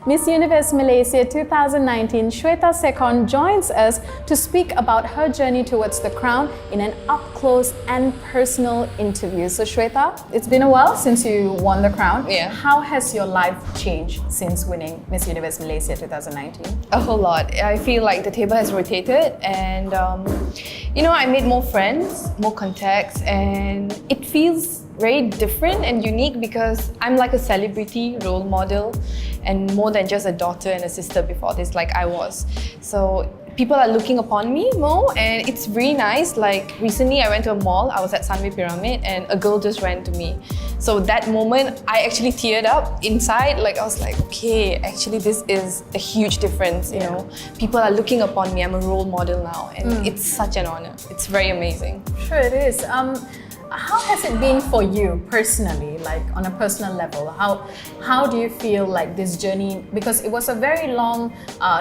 Miss Universe Malaysia 2019, Shweta Sekhon joins us to speak about her journey towards the crown in an up-close and personal interview. So Shweta, it's been a while since you won the crown. Yeah. How has your life changed since winning Miss Universe Malaysia 2019? A whole lot. I feel like the table has rotated and I made more friends, more contacts, and it feels very different and unique because I'm like a celebrity role model and more than just a daughter and a sister before this, like I was. So people are looking upon me more and it's really nice. Like recently I went to a mall, I was at Sunway Pyramid and a girl just ran to me. So that moment I actually teared up inside. Like I was like, okay, actually this is a huge difference, you know. People are looking upon me, I'm a role model now and it's such an honor. It's very amazing. Sure it is. How has it been for you personally, like on a personal level? How do you feel like this journey, because it was a very long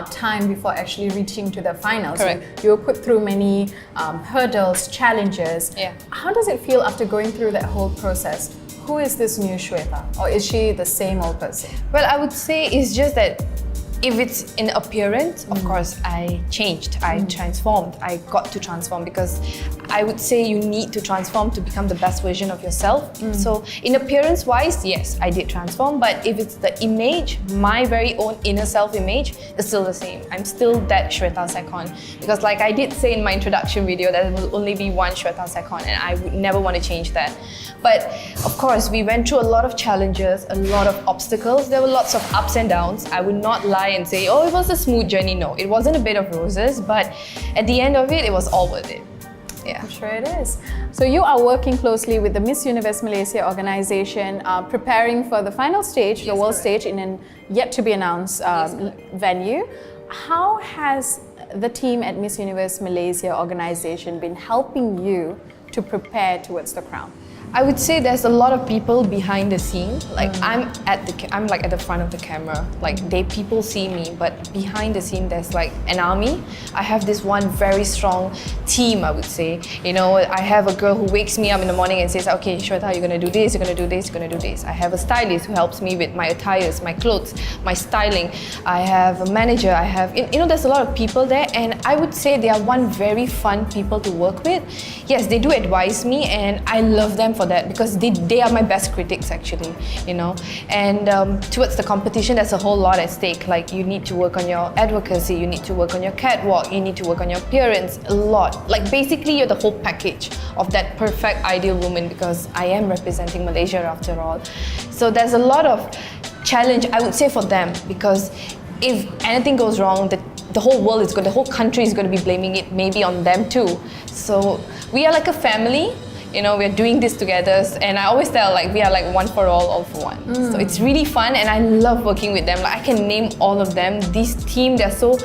time before actually reaching to the finals. Correct. You were put through many hurdles, challenges. Yeah. How does it feel after going through that whole process? Who is this new Shweta, or is she the same old person? Well, I would say it's just that if it's in appearance, of course, I changed, I transformed, I got to transform because I would say you need to transform to become the best version of yourself. So in appearance-wise, yes, I did transform, but if it's the image, my very own inner self-image, it's still the same. I'm still that Shweta Sekhon because like I did say in my introduction video, there will only be one Shweta Sekhon and I would never want to change that. But of course, we went through a lot of challenges, a lot of obstacles. There were lots of ups and downs. I would not lie and say, oh, it was a smooth journey. No, it wasn't a bed of roses, but at the end of it, it was all worth it. Yeah. I'm sure it is. So you are working closely with the Miss Universe Malaysia organization, preparing for the final stage, the world stage in an yet to be announced venue. How has the team at Miss Universe Malaysia organization been helping you to prepare towards the crown? I would say there's a lot of people behind the scene. Like I'm like at the front of the camera. Like people see me, but behind the scene there's like an army. I have this one very strong team, I would say. You know, I have a girl who wakes me up in the morning and says, okay, Shweta, you're gonna do this, you're gonna do this, you're gonna do this. I have a stylist who helps me with my attires, my clothes, my styling. I have a manager, I have, there's a lot of people there, and I would say they are one very fun people to work with. Yes, they do advise me and I love them for that because they are my best critics actually, and towards the competition there's a whole lot at stake. Like you need to work on your advocacy, you need to work on your catwalk, you need to work on your appearance, a lot. Like basically you're the whole package of that perfect ideal woman because I am representing Malaysia after all. So there's a lot of challenge, I would say, for them because if anything goes wrong, the whole world is the whole country is going to be blaming it maybe on them too. So we are like a family. We're doing this together, and I always tell like we are like one for all for one. So it's really fun, and I love working with them. Like I can name all of them. This team, they're so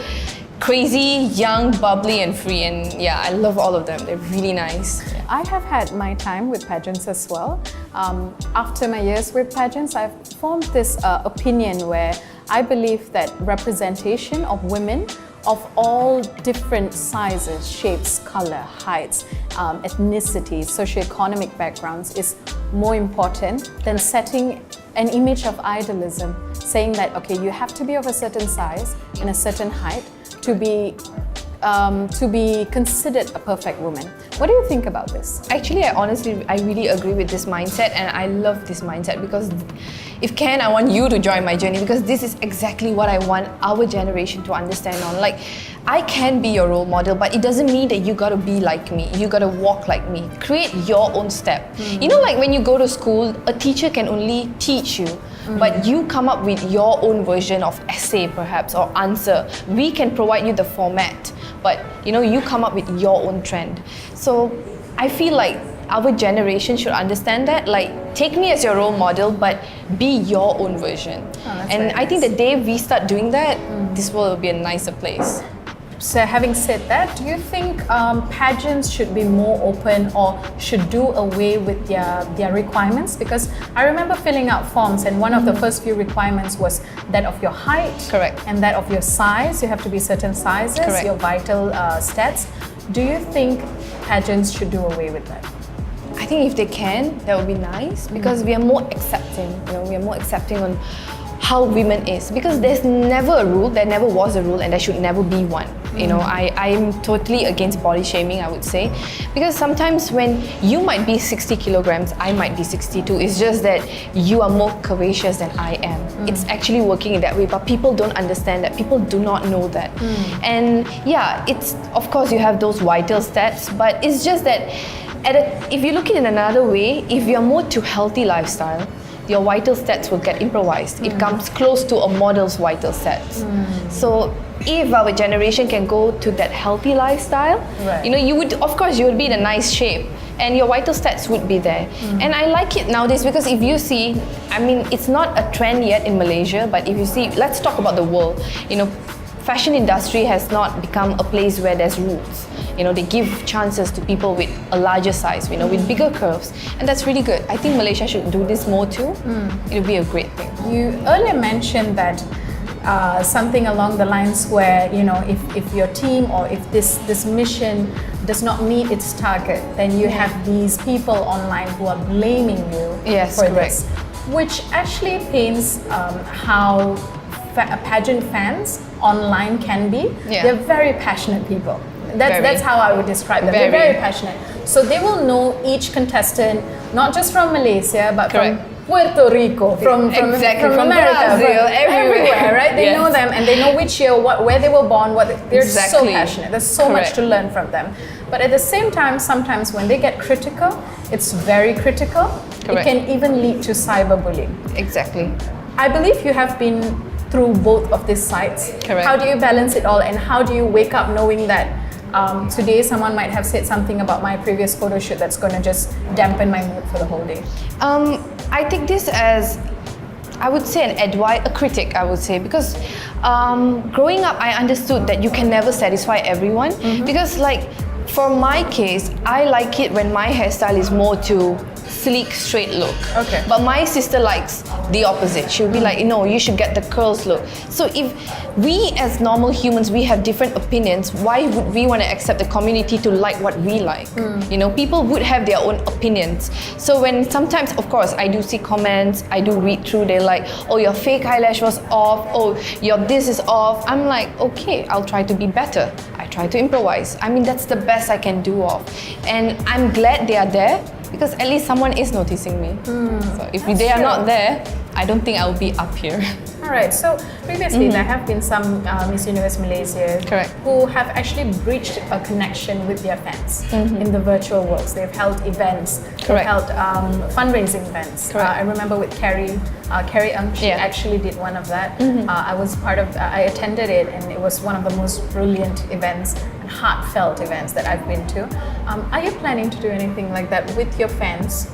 crazy, young, bubbly, and free. And yeah, I love all of them. They're really nice. Yeah. I have had my time with pageants as well. After my years with pageants, I've formed this opinion where I believe that representation of women of all different sizes, shapes, color, heights, ethnicities, socioeconomic backgrounds is more important than setting an image of idealism, saying that, okay, you have to be of a certain size and a certain height to be considered a perfect woman. What do you think about this? Actually, I really agree with this mindset, and I love this mindset because I want you to join my journey because this is exactly what I want our generation to understand on. Like, I can be your role model, but it doesn't mean that you gotta be like me, you gotta walk like me. Create your own step. Like when you go to school, a teacher can only teach you, but you come up with your own version of essay perhaps or answer. We can provide you the format, but you come up with your own trend. So I feel like our generation should understand that, like, take me as your role model, but be your own version. And I think the day we start doing that, this world will be a nicer place. So having said that, do you think pageants should be more open or should do away with their requirements? Because I remember filling out forms and one of the first few requirements was that of your height. Correct. And that of your size. You have to be certain sizes, correct, your vital stats. Do you think pageants should do away with that? I think if they can, that would be nice because we are more accepting. We are more accepting on how women is, because there's never a rule, there never was a rule, and there should never be one. You know, I'm totally against body shaming, I would say, because sometimes when you might be 60 kilograms, I might be 62, it's just that you are more curvaceous than I am. It's actually working in that way, but people don't understand that. People do not know that. And yeah, it's, of course you have those vital stats, but it's just that if you look at it in another way, if you're more to healthy lifestyle, your vital stats will get improvised. It comes close to a model's vital stats. So if our generation can go to that healthy lifestyle, you know, you would, of course, you would be in a nice shape and your vital stats would be there. And I like it nowadays because if you see, I mean, it's not a trend yet in Malaysia, but if you see, let's talk about the world. You know, fashion industry has not become a place where there's rules. You know, they give chances to people with a larger size, you know, with bigger curves, and that's really good. I think Malaysia should do this more too. It would be a great thing. You earlier mentioned that something along the lines where, you know, if your team or if this mission does not meet its target, then you have these people online who are blaming you for this, which actually paints how pageant fans online can be. They're very passionate people. That's how I would describe them. They're very passionate. So they will know each contestant, not just from Malaysia, but from Puerto Rico, from America, Brazil, everywhere, right? They know them and they know which year, where they were born, they're so passionate. There's so much to learn from them. But at the same time, sometimes when they get critical, it's very critical. It can even lead to cyberbullying. Exactly. I believe you have been through both of these sides. How do you balance it all, and how do you wake up knowing that today someone might have said something about my previous photo shoot that's going to just dampen my mood for the whole day? I take this as, I would say, a critic, I would say, because growing up I understood that you can never satisfy everyone, because like for my case, I like it when my hairstyle is more to sleek, straight look. But my sister likes the opposite. She'll be like, no, you should get the curls look. So if we as normal humans, we have different opinions, why would we want to accept the community to like what we like? You know, people would have their own opinions. So when sometimes, of course, I do see comments, I do read through, they're like, oh, your fake eyelash was off, oh, your this is off. I'm like, okay, I'll try to be better. I try to improvise. I mean, that's the best I can do of. And I'm glad they are there, because at least someone is noticing me. So if they are not there, I don't think I'll be up here. Alright, so previously there have been some Miss Universe Malaysia who have actually breached a connection with their fans in the virtual worlds. They've held events, they've held fundraising events. I remember with Carrie Ng, she actually did one of that. I was part of, I attended it, and it was one of the most brilliant events and heartfelt events that I've been to. Are you planning to do anything like that with your fans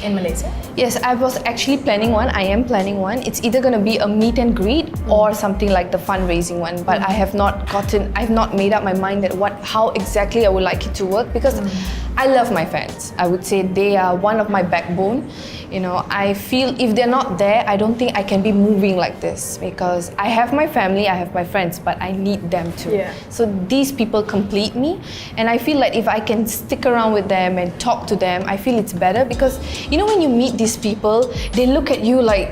in Malaysia? Yes, I was actually planning one. I am planning one. It's either going to be a meet and greet or something like the fundraising one. But I've not made up my mind that how exactly I would like it to work, because I love my fans. I would say they are one of my backbone. You know, I feel if they're not there, I don't think I can be moving like this, because I have my family, I have my friends, but I need them too. So these people complete me, and I feel like if I can stick around with them and talk to them, I feel it's better, because you know, when you meet these people, they look at you like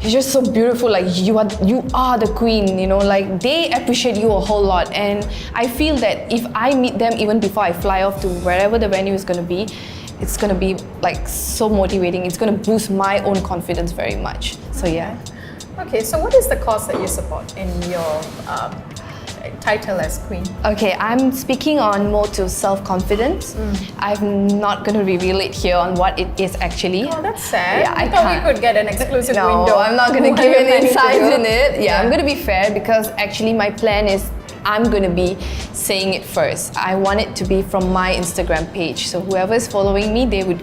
you're just so beautiful, like you are the queen, you know, like they appreciate you a whole lot. And I feel that if I meet them even before I fly off to wherever the venue is going to be, it's going to be like so motivating. It's going to boost my own confidence very much. So yeah. Okay, so what is the cause that you support in your title as queen? Okay, I'm speaking on more to self-confidence. I'm not going to reveal it here on what it is actually. Oh, that's sad. Yeah, I thought we could get an exclusive window. No, I'm not going to give any insights in it. Yeah, I'm going to be fair, because actually my plan is I'm going to be saying it first. I want it to be from my Instagram page. So whoever is following me, they would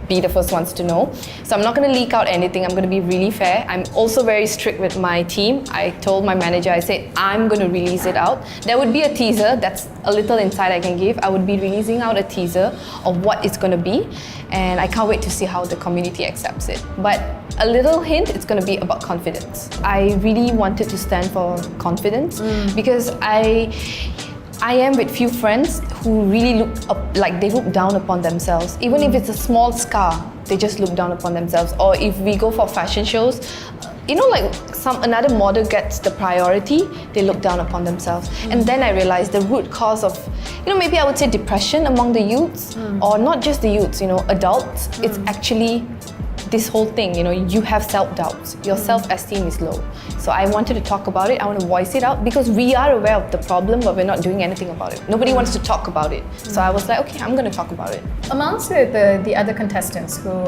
be the first ones to know. So I'm not going to leak out anything. I'm going to be really fair. I'm also very strict with my team. I told my manager, I said, I'm going to release it out. There would be a teaser. That's a little insight I can give. I would be releasing out a teaser of what it's going to be. And I can't wait to see how the community accepts it. But a little hint, it's going to be about confidence. I really wanted to stand for confidence, because I am with few friends who really look up, like they look down upon themselves. Even if it's a small scar, they just look down upon themselves. Or if we go for fashion shows, like another model gets the priority, they look down upon themselves. And then I realized the root cause of, maybe I would say depression among the youths, or not just the youths, adults. It's actually this whole thing, you have self-doubts, your self-esteem is low. So I wanted to talk about it, I want to voice it out, because we are aware of the problem, but we're not doing anything about it. Nobody wants to talk about it. So I was like, okay, I'm going to talk about it. Amongst the other contestants who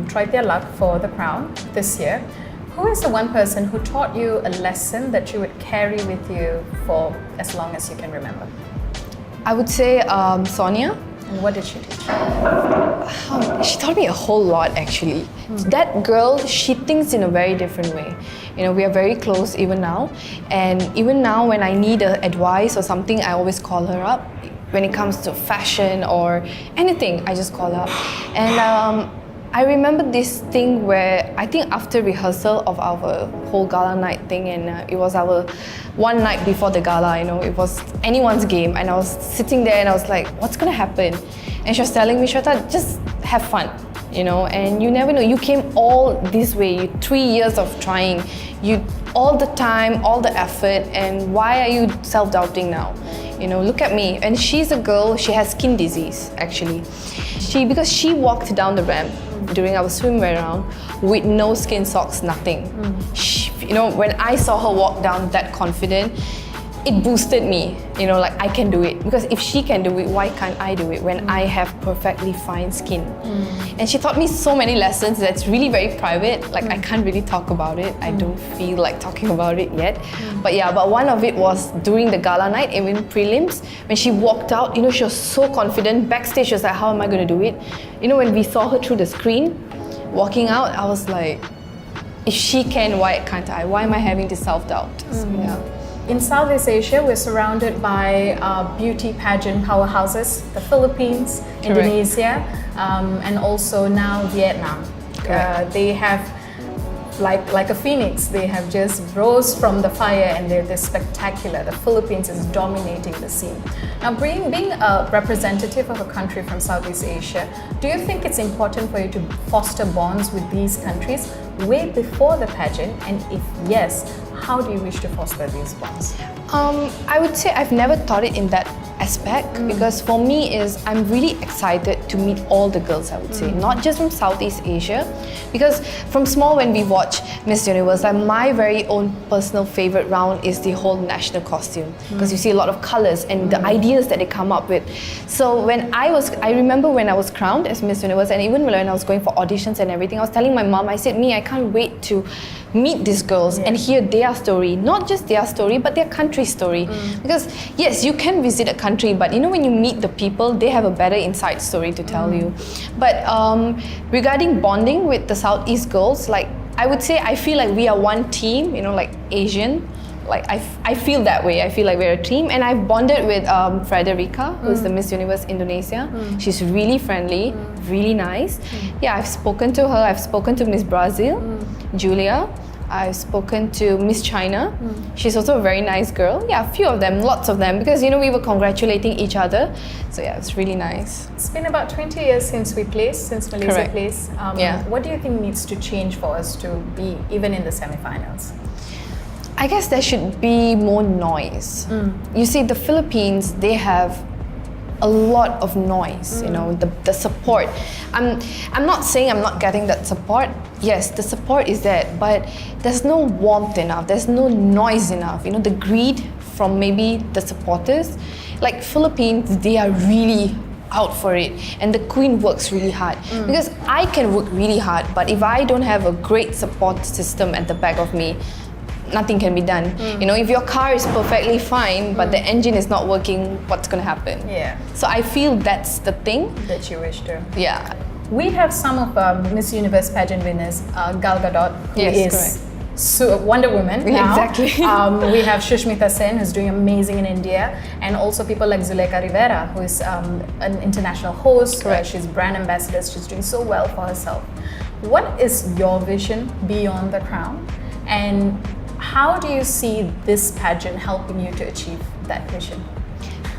tried their luck for the crown this year, who is the one person who taught you a lesson that you would carry with you for as long as you can remember? I would say Sonia. And what did she teach you? She taught me a whole lot, actually. That girl, she thinks in a very different way. We are very close even now. And even now, when I need advice or something, I always call her up. When it comes to fashion or anything, I just call her up. And I remember this thing where I think after rehearsal of our whole gala night thing, and it was our one night before the gala, it was anyone's game, and I was sitting there and I was like, what's gonna happen? And she was telling me, Shweta, just have fun, and you never know, you came all this way, 3 years of trying, you all the time, all the effort, and why are you self-doubting now? Look at me. And she's a girl, she has skin disease, actually. Because she walked down the ramp during our swimwear round with no skin socks, nothing. When I saw her walk down that confident, it boosted me, like I can do it. Because if she can do it, why can't I do it when I have perfectly fine skin? And she taught me so many lessons that's really very private. Like I can't really talk about it. I don't feel like talking about it yet. But one of it was during the gala night, even prelims, when she walked out, she was so confident. Backstage, she was like, how am I going to do it? When we saw her through the screen, walking out, I was like, if she can, why can't I? Why am I having this self-doubt? In Southeast Asia, we're surrounded by beauty pageant powerhouses, the Philippines, Correct. Indonesia, and also now Vietnam. They have, like a phoenix, they have just rose from the fire and they're spectacular. The Philippines is dominating the scene. Now, being a representative of a country from Southeast Asia, do you think it's important for you to foster bonds with these countries way before the pageant? And if yes, how do you wish to foster these bonds? I would say I've never thought it in that aspect, because for me I'm really excited to meet all the girls, I would say, not just from Southeast Asia, because from small when we watch Miss Universe, my very own personal favorite round is the whole national costume, because you see a lot of colors and the ideas that they come up with. So I remember when I was crowned as Miss Universe, and even when I was going for auditions and everything, I was telling my mom, I said, I can't wait to meet these girls and hear their story, not just their story, but their country's story. Because yes, you can visit a country, but when you meet the people, they have a better inside story to tell you. But regarding bonding with the Southeast girls, like I would say I feel like we are one team, like Asian. Like I feel that way. I feel like we're a team, and I've bonded with Frederica, who's the Miss Universe Indonesia. She's really friendly, really nice. Yeah, I've spoken to her. I've spoken to Miss Brazil, Julia. I've spoken to Miss China. She's also a very nice girl. Yeah, a few of them, lots of them, because we were congratulating each other. So yeah, it's really nice. It's been about 20 years since Malaysia Correct. placed. What do you think needs to change for us to be even in the semi-finals? I guess there should be more noise. You see, the Philippines, they have a lot of noise, the support. I'm not saying I'm not getting that support. Yes, the support is there, but there's no warmth enough, there's no noise enough. The greed from maybe the supporters. Like Philippines, they are really out for it, and the Queen works really hard. Because I can work really hard, but if I don't have a great support system at the back of me, nothing can be done. If your car is perfectly fine, but the engine is not working, what's going to happen? Yeah. So I feel that's the thing that you wish to. Yeah. We have some of Miss Universe pageant winners, Gal Gadot, who is Wonder Woman now. Exactly. We have Shweta Sekhon, who's doing amazing in India, and also people like Zulekha Rivera, who is an international host. She's brand ambassador. She's doing so well for herself. What is your vision beyond the crown, and how do you see this pageant helping you to achieve that vision?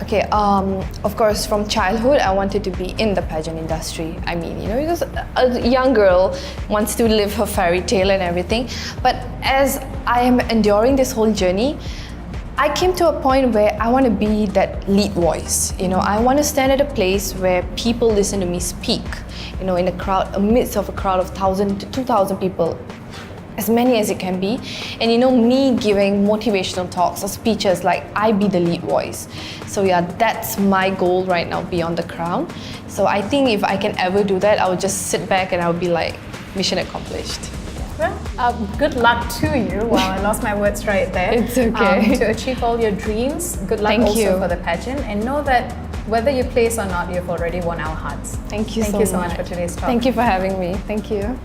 Okay, of course, from childhood, I wanted to be in the pageant industry. I mean, you know, because a young girl wants to live her fairy tale and everything. But as I am enduring this whole journey, I came to a point where I want to be that lead voice. You know, I want to stand at a place where people listen to me speak. You know, in a crowd, amidst of a crowd of 1,000 to 2,000 people, as many as it can be. And you know, me giving motivational talks or speeches, like I be the lead voice. So yeah, that's my goal right now, beyond the crown. So I think if I can ever do that, I would just sit back and I would be like, mission accomplished. Well, good luck to you. Wow, I lost my words right there. It's okay. To achieve all your dreams, good luck Thank also you. for the pageant. And know that whether you place or not, you've already won our hearts. Thank you Thank you so much for today's talk. Thank you for having me. Thank you.